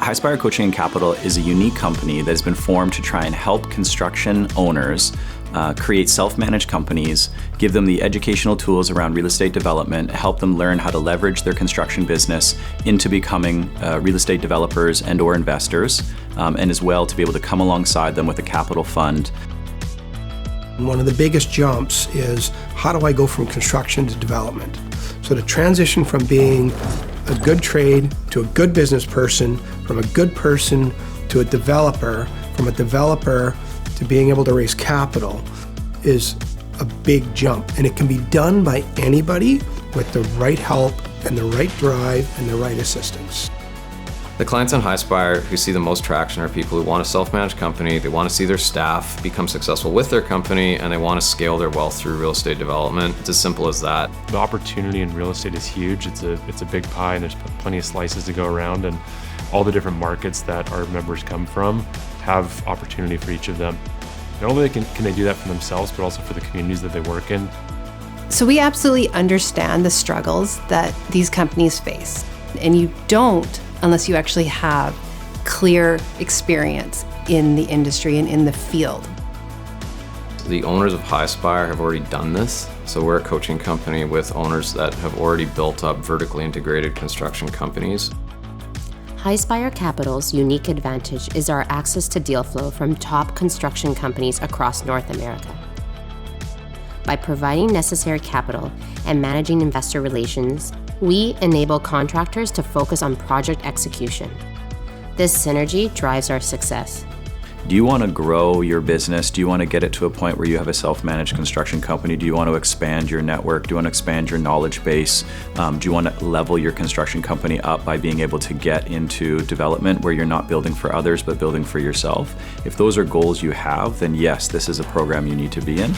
Highspire Coaching and Capital is a unique company that has been formed to try and help construction owners create self-managed companies, give them the educational tools around real estate development, help them learn how to leverage their construction business into becoming real estate developers and or investors, and as well to be able to come alongside them with a capital fund. One of the biggest jumps is, how do I go from construction to development? So to transition from being a good trade to a good business person, from a good person to a developer, from a developer to being able to raise capital is a big jump. And it can be done by anybody with the right help and the right drive and the right assistance. The clients on Highspire who see the most traction are people who want a self-managed company, they want to see their staff become successful with their company, and they want to scale their wealth through real estate development. It's as simple as that. The opportunity in real estate is huge. It's a big pie, and there's plenty of slices to go around, and all the different markets that our members come from have opportunity for each of them. Not only can they do that for themselves, but also for the communities that they work in. So we absolutely understand the struggles that these companies face, and you don't unless you actually have clear experience in the industry and in the field. The owners of Highspire have already done this. So we're a coaching company with owners that have already built up vertically integrated construction companies. Highspire Capital's unique advantage is our access to deal flow from top construction companies across North America. By providing necessary capital and managing investor relations, we enable contractors to focus on project execution. This synergy drives our success. Do you want to grow your business? Do you want to get it to a point where you have a self-managed construction company? Do you want to expand your network? Do you want to expand your knowledge base? Do you want to level your construction company up by being able to get into development where you're not building for others but building for yourself? If those are goals you have, then yes, this is a program you need to be in.